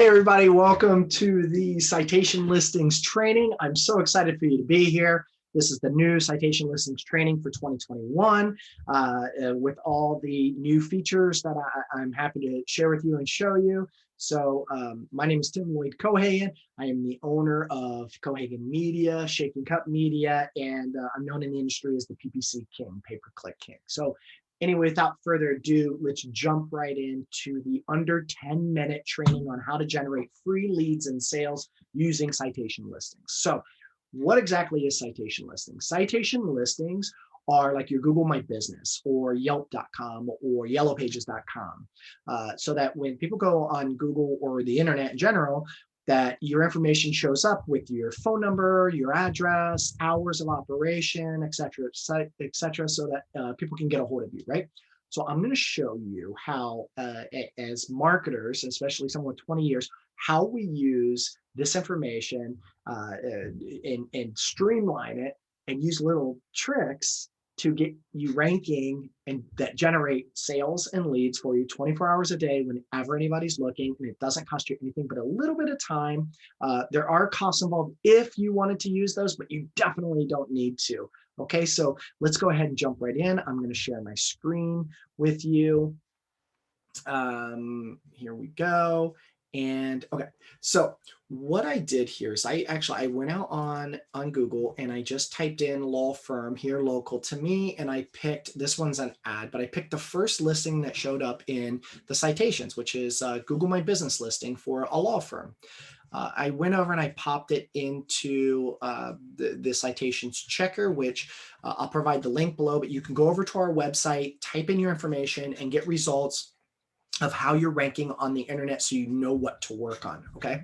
Hey everybody, welcome to the citation listings training. I'm so excited for you to be here. This is the new citation listings training for 2021 with all the new features that I'm happy to share with you and show you. So my name is Tim Lloyd Cohagen. I am the owner of Cohagen Media, Shaking Cup Media, and I'm known in the industry as the PPC King, Pay-Per-Click King. So anyway, without further ado, let's jump right into the under 10-minute training on how to generate free leads and sales using citation listings. So what exactly is citation listings? Citation listings are like your Google My Business or Yelp.com or YellowPages.com. So that when people go on Google or the internet in general, that your information shows up with your phone number, your address, hours of operation, et cetera, so that people can get a hold of you, right? So I'm going to show you how, as marketers, especially someone with 20 years, how we use this information and streamline it and use little tricks to get you ranking and that generate sales and leads for you 24 hours a day whenever anybody's looking, and it doesn't cost you anything but a little bit of time. There are costs involved if you wanted to use those, but you definitely don't need to. Okay, so let's go ahead and jump right in. I'm going to share my screen with you. Here we go. And okay, so what I did here is I went out on Google and I just typed in law firm here local to me, and I picked, this one's an ad, but I picked the first listing that showed up in the citations, which is Google My Business listing for a law firm. I went over and I popped it into the citations checker, which I'll provide the link below, but you can go over to our website, type in your information, and get results of how you're ranking on the internet so you know what to work on, okay?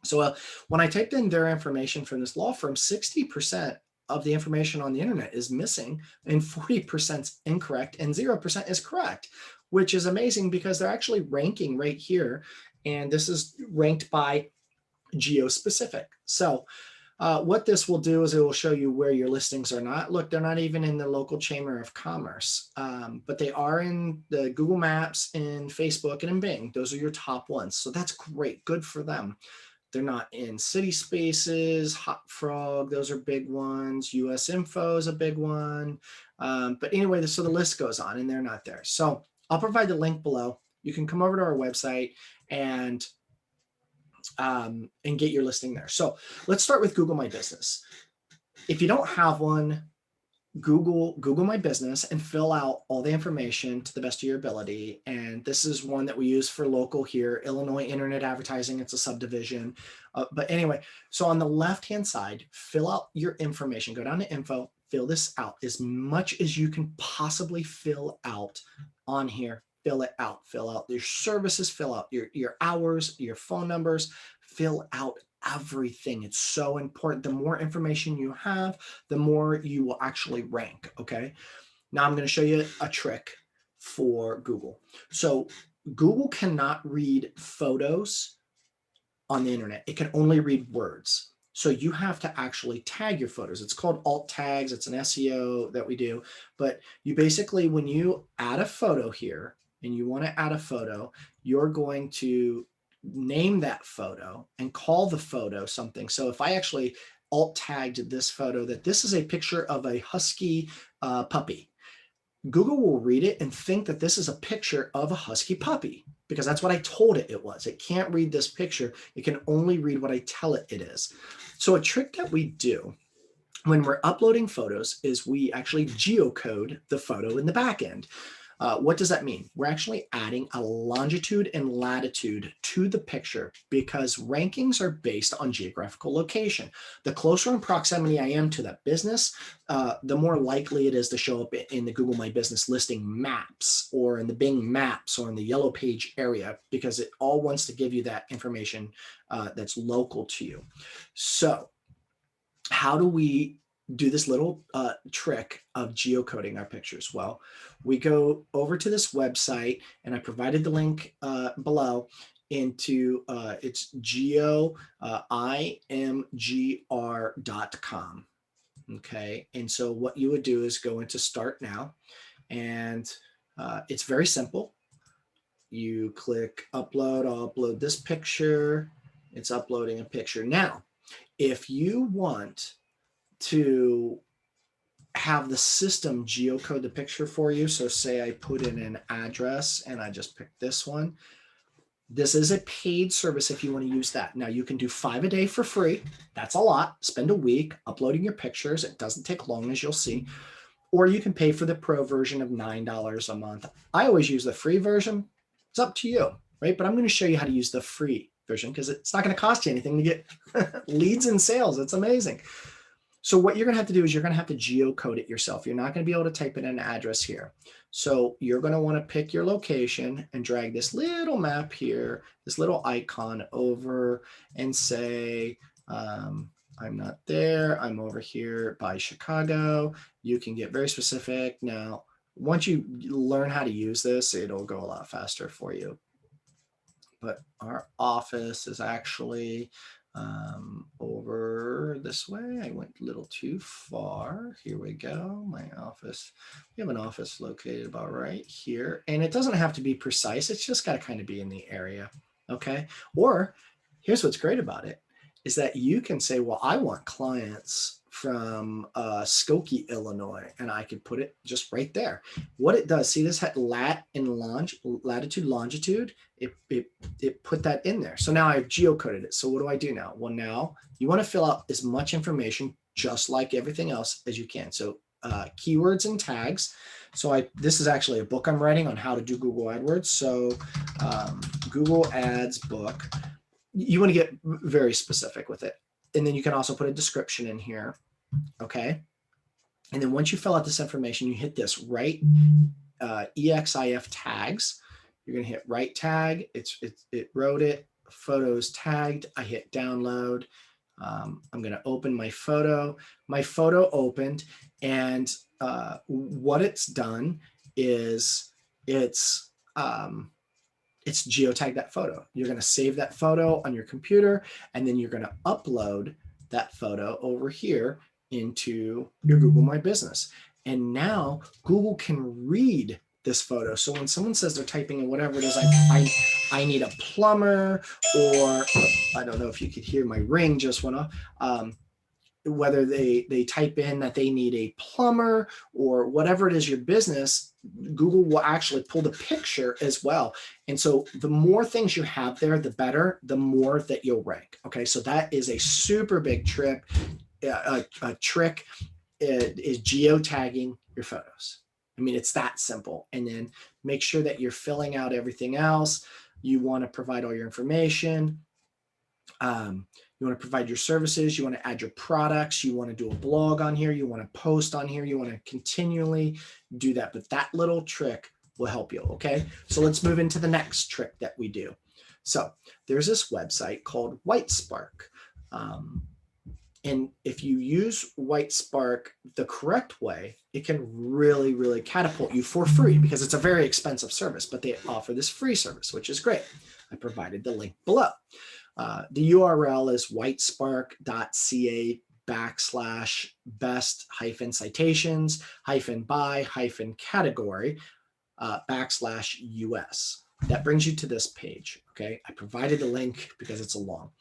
So when I typed in their information from this law firm, 60% of the information on the internet is missing and 40% is incorrect and 0% is correct, which is amazing because they're actually ranking right here. And this is ranked by geo-specific. So what this will do is it will show you where your listings are not. Look, they're not even in the local chamber of commerce, but they are in the Google Maps, in Facebook, and in Bing. Those are your top ones. So that's great. Good for them. They're not in City Spaces, Hot Frog. Those are big ones. US Info is a big one. But anyway, so the list goes on and they're not there. So I'll provide the link below. You can come over to our website and get your listing there. So let's start with Google My Business. If you don't have one, Google My Business and fill out all the information to the best of your ability. And this is one that we use for local here, Illinois Internet Advertising. It's a subdivision. But anyway, so on the left-hand side, fill out your information. Go down to info, fill this out as much as you can possibly fill out on here. Fill it out, fill out your services, fill out your hours, your phone numbers, fill out everything. It's so important. The more information you have, the more you will actually rank, okay? Now I'm going to show you a trick for Google. So Google cannot read photos on the internet. It can only read words. So you have to actually tag your photos. It's called alt tags. It's an SEO that we do. But you basically, when you add a photo here and you want to add a photo, you're going to name that photo and call the photo something. So if I actually alt tagged this photo, that this is a picture of a husky puppy, Google will read it and think that this is a picture of a husky puppy because that's what I told it it was. It can't read this picture. It can only read what I tell it it is. So a trick that we do when we're uploading photos is we actually geocode the photo in the back end. What does that mean? We're actually adding a longitude and latitude to the picture because rankings are based on geographical location. The closer in proximity I am to that business, the more likely it is to show up in the Google My Business listing maps or in the Bing maps or in the yellow page area because it all wants to give you that information that's local to you. So how do we do this little trick of geocoding our pictures? Well, we go over to this website and I provided the link below into it's imgr.com. Okay, and so what you would do is go into start now, and it's very simple. You click upload. I'll upload this picture. It's uploading a picture. Now, if you want to have the system geocode the picture for you, so say I put in an address and I just picked this one. This is a paid service if you want to use that. Now you can do 5 a day for free. That's a lot. Spend a week uploading your pictures. It doesn't take long, as you'll see. Or you can pay for the pro version of $9 a month. I always use the free version. It's up to you, right? But I'm going to show you how to use the free version because it's not going to cost you anything to get leads and sales. It's amazing. So what you're going to have to do is you're going to have to geocode it yourself. You're not going to be able to type in an address here. So you're going to want to pick your location and drag this little map here, this little icon over and say, I'm not there. I'm over here by Chicago. You can get very specific. Now, once you learn how to use this, it'll go a lot faster for you. But our office is actually over this way. I went a little too far. Here we go. My office. We have an office located about right here. And it doesn't have to be precise. It's just got to kind of be in the area. Okay. Or here's what's great about it is that you can say, well, I want clients from Skokie, Illinois, and I could put it just right there. What it does, see this lat and latitude, longitude, it put that in there. So now I've geocoded it. So what do I do now? Well, now you want to fill out as much information just like everything else as you can. So keywords and tags. So this is actually a book I'm writing on how to do Google AdWords. So Google Ads book. You want to get very specific with it. And then you can also put a description in here. Okay. And then once you fill out this information, you hit this right EXIF tags. You're going to hit right tag. It wrote it. Photos tagged. I hit download. I'm going to open my photo. My photo opened. And what it's done is it's geotagged that photo. You're going to save that photo on your computer, and then you're going to upload that photo over here into your Google My Business. And now Google can read this photo. So when someone says they're typing in whatever it is, I need a plumber, or I don't know if you could hear my ring just went off. Whether they type in that they need a plumber or whatever it is your business, Google will actually pull the picture as well. And so the more things you have there, the better, the more that you'll rank. Okay, so that is a super big trick. A trick is geotagging your photos. I mean, it's that simple. And then make sure that you're filling out everything else. You want to provide all your information. You want to provide your services. You want to add your products. You want to do a blog on here. You want to post on here. You want to continually do that. But that little trick will help you. Okay. So let's move into the next trick that we do. So there's this website called WhiteSpark. And if you use WhiteSpark the correct way, it can really, really catapult you for free because it's a very expensive service, but they offer this free service, which is great. I provided the link below. The URL is whitespark.ca/best-citations-by-category/US. That brings you to this page. Okay. I provided the link because it's a long.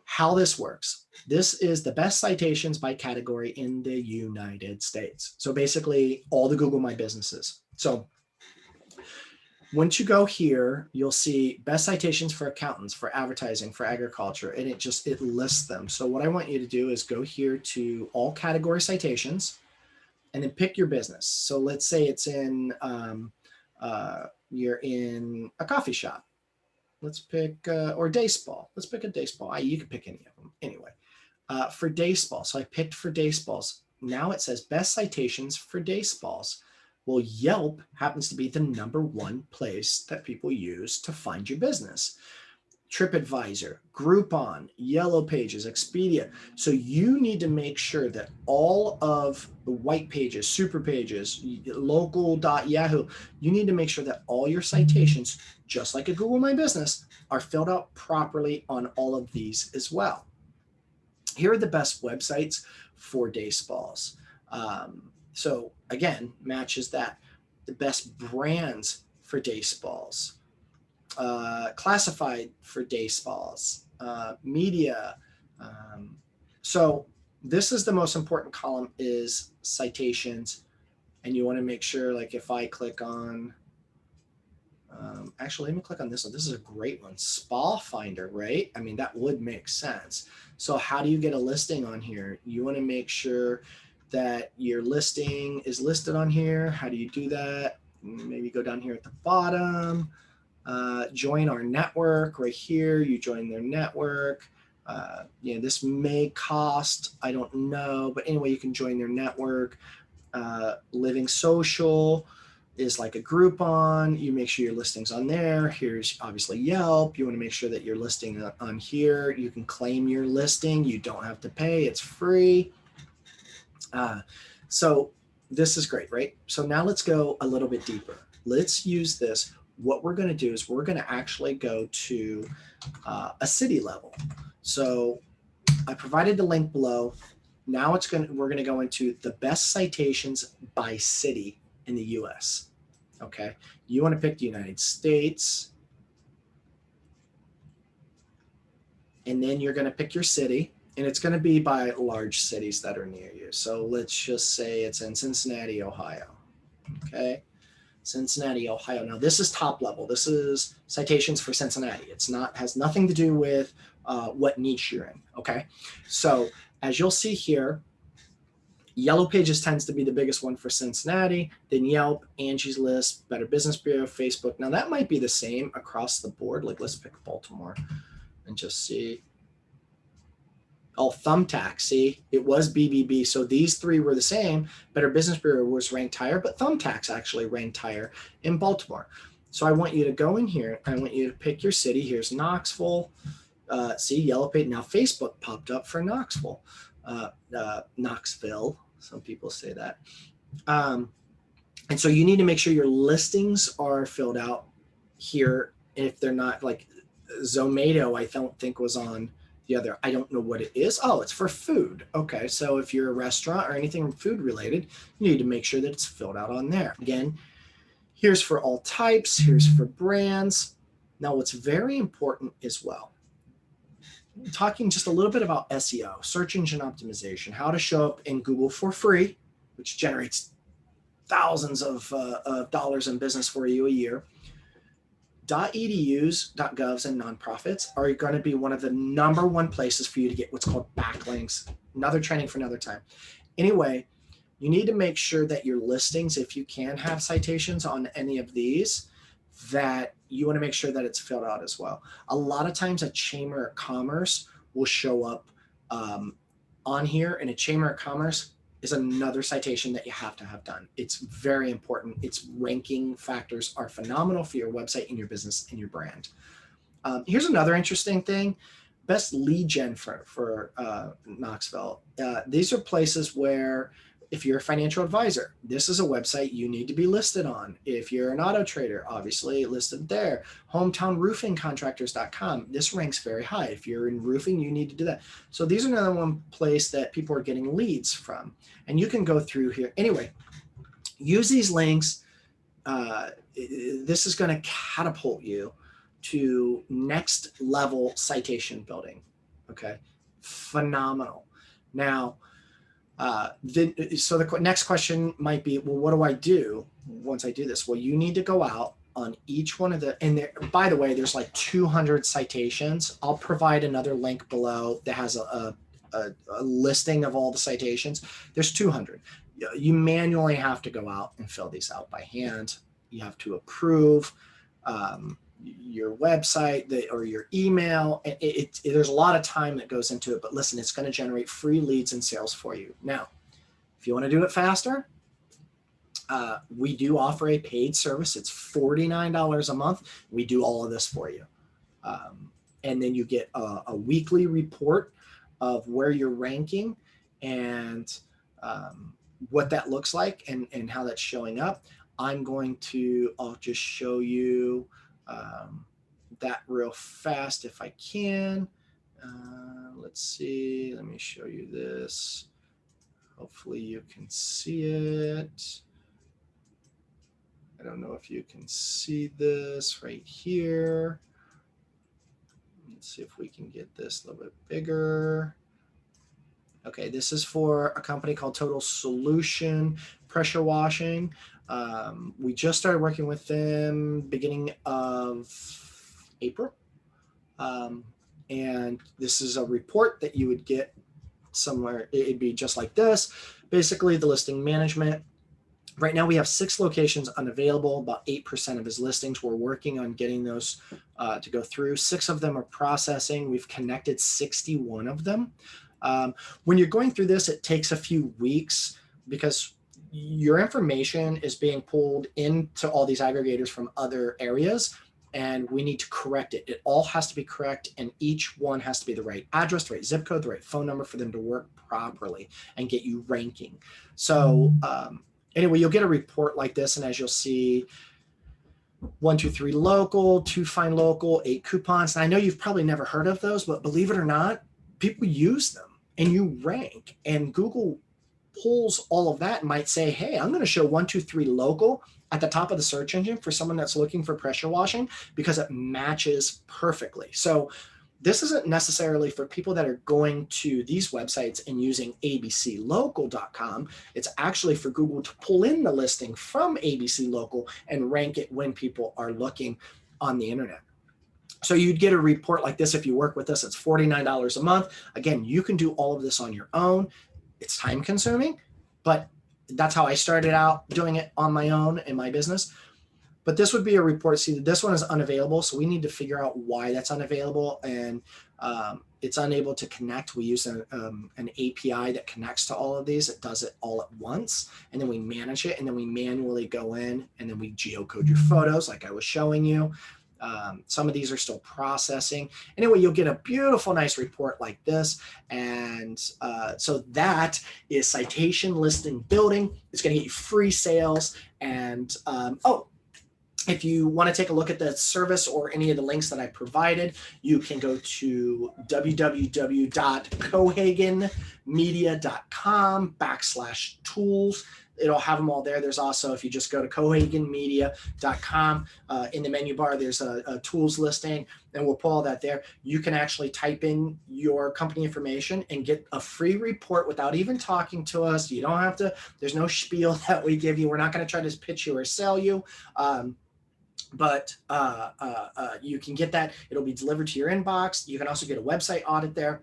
How this works. This is the best citations by category in the United States. So basically all the Google My Businesses. So once you go here, you'll see best citations for accountants, for advertising, for agriculture, and it lists them. So what I want you to do is go here to all category citations and then pick your business. So let's say it's in, you're in a coffee shop. Let's pick, or day spa. Let's pick a day spa. You can pick any of them. Anyway, for day spa. So I picked for day spas. Now it says best citations for day spas. Well, Yelp happens to be the #1 place that people use to find your business. TripAdvisor, Groupon, Yellow Pages, Expedia. So you need to make sure that all of the white pages, super pages, local.yahoo, you need to make sure that all your citations, just like a Google My Business, are filled out properly on all of these as well. Here are the best websites for day spas. So again, matches that. The best brands for day spas, classified for day spas, media. So this is the most important column, is citations. And you want to make sure, like if I click on, actually, let me click on this one. This is a great one, Spa Finder, right? I mean, that would make sense. So how do you get a listing on here? You want to make sure that your listing is listed on here. How do you do that? Maybe go down here at the bottom, join our network right here. You join their network. This may cost, I don't know, but anyway, you can join their network. Living Social is like a Groupon. You make sure your listing's on there. Here's obviously Yelp. You want to make sure that your listing on here. You can claim your listing. You don't have to pay. It's free. So this is great, right? So now let's go a little bit deeper. Let's use this. What we're going to do is we're going to actually go to a city level. So I provided the link below. Now we're going to go into the best citations by city in the US. Okay. You want to pick the United States. And then you're going to pick your city, and it's going to be by large cities that are near you. So let's just say it's in Cincinnati, Ohio. Okay. Cincinnati, Ohio. Now this is top level. This is citations for Cincinnati. Has nothing to do with what niche you're in. Okay. So as you'll see here, Yellow Pages tends to be the biggest one for Cincinnati, then Yelp, Angie's List, Better Business Bureau, Facebook. Now that might be the same across the board. Like let's pick Baltimore and just see. Oh, Thumbtack, see, it was BBB. So these three were the same. Better Business Bureau was ranked higher, but Thumbtack's actually ranked higher in Baltimore. So I want you to go in here. I want you to pick your city. Here's Knoxville. See, Yellow Page. Now Facebook popped up for Knoxville. Knoxville. Some people say that. And so you need to make sure your listings are filled out here. If they're not, like Zomato, I don't think was on the other. I don't know what it is. Oh, it's for food. Okay. So if you're a restaurant or anything food related, you need to make sure that it's filled out on there. Again, here's for all types. Here's for brands. Now, what's very important as well, talking just a little bit about SEO, search engine optimization, how to show up in Google for free, which generates thousands of dollars in business for you a year. .edus, .govs, and nonprofits are going to be one of the number one places for you to get what's called backlinks. Another training for another time. Anyway, you need to make sure that your listings, if you can have citations on any of these, that you want to make sure that it's filled out as well. A lot of times a Chamber of Commerce will show up on here, and a Chamber of Commerce is another citation that you have to have done. It's very important. Its ranking factors are phenomenal for your website and your business and your brand. Here's another interesting thing. Best lead gen for Knoxville. These are places where, if you're a financial advisor, this is a website you need to be listed on. If you're an auto trader, obviously listed there. Hometownroofingcontractors.com. This ranks very high. If you're in roofing, you need to do that. So these are another one place that people are getting leads from. And you can go through here. Anyway, use these links. This is going to catapult you to next level citation building. Okay. Phenomenal. Now, so the next question might be, well, what do I do once I do this? Well, you need to go out on each one of the, and there, by the way, there's like 200 citations. I'll provide another link below that has a listing of all the citations. There's 200. You manually have to go out and fill these out by hand. You have to approve your website or your email. There's a lot of time that goes into it, but listen, it's going to generate free leads and sales for you. Now, if you want to do it faster, we do offer a paid service. It's $49 a month. We do all of this for you. And then you get a weekly report of where you're ranking and what that looks like and how that's showing up. I'll just show you that real fast if I can. Let's see. Let me show you this. Hopefully you can see it. I don't know if you can see this right here. Let's see if we can get this a little bit bigger. Okay, this is for a company called Total Solution Pressure Washing. We just started working with them beginning of April. And this is a report that you would get somewhere. It'd be just like this. Basically, the listing management. Right now, we have 6 locations unavailable, about 8% of his listings. We're working on getting those to go through. 6 of them are processing. We've connected 61 of them. When you're going through this, it takes a few weeks because your information is being pulled into all these aggregators from other areas, and we need to correct it. It all has to be correct, and each one has to be the right address, the right zip code, the right phone number for them to work properly and get you ranking. So anyway, you'll get a report like this, and as you'll see, 1, 2, 3 local, 2 find local, 8 coupons. And I know you've probably never heard of those, but believe it or not, people use them and you rank, and Google pulls all of that and might say, hey, I'm going to show 1, 2, 3 local at the top of the search engine for someone that's looking for pressure washing because it matches perfectly. So this isn't necessarily for people that are going to these websites and using abclocal.com. It's actually for Google to pull in the listing from ABC Local and rank it when people are looking on the internet. So you'd get a report like this if you work with us. It's $49 a month. Again, you can do all of this on your own. It's time consuming, but that's how I started out doing it on my own in my business. But this would be a report. See, this one is unavailable, so we need to figure out why that's unavailable, and it's unable to connect. We use an API that connects to all of these. It does it all at once, and then we manage it, and then we manually go in, and then we geocode your photos like I was showing you. Some of these are still processing. Anyway, you'll get a beautiful, nice report like this. And so that is citation listing building. It's going to get you free sales. And if you want to take a look at the service or any of the links that I provided, you can go to www.cohagenmedia.com/tools. It'll have them all there. There's also, if you just go to cohagenmedia.com, in the menu bar, there's a tools listing, and we'll pull all that there. You can actually type in your company information and get a free report without even talking to us. You don't have to, there's no spiel that we give you. We're not going to try to pitch you or sell you. But you can get that. It'll be delivered to your inbox. You can also get a website audit there.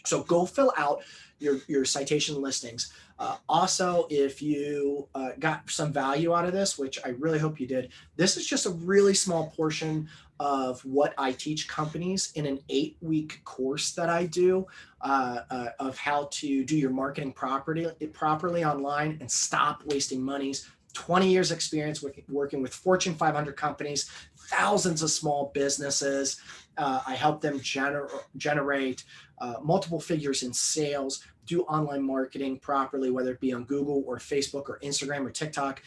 So go fill out your citation listings. Also, if you got some value out of this, which I really hope you did, this is just a really small portion of what I teach companies in an 8-week course that I do of how to do your marketing properly online and stop wasting monies. 20 years experience working with Fortune 500 companies, thousands of small businesses. I help them generate multiple figures in sales, do online marketing properly, whether it be on Google or Facebook or Instagram or TikTok,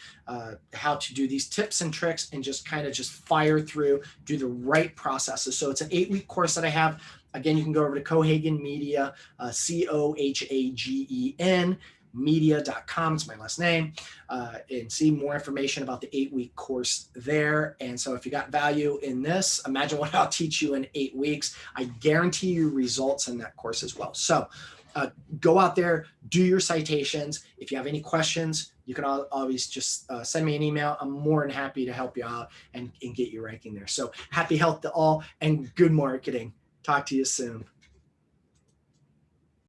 how to do these tips and tricks and just kind of just fire through, do the right processes. So it's an 8-week course that I have. Again, you can go over to Cohagen Media, COHAGEN, media.com. It's my last name, and see more information about the 8-week course there. And so if you got value in this, imagine what I'll teach you in 8 weeks. I guarantee you results in that course as well. So go out there, do your citations. If you have any questions, you can always just send me an email. I'm more than happy to help you out and get you ranking there. So happy health to all and good marketing. Talk to you soon.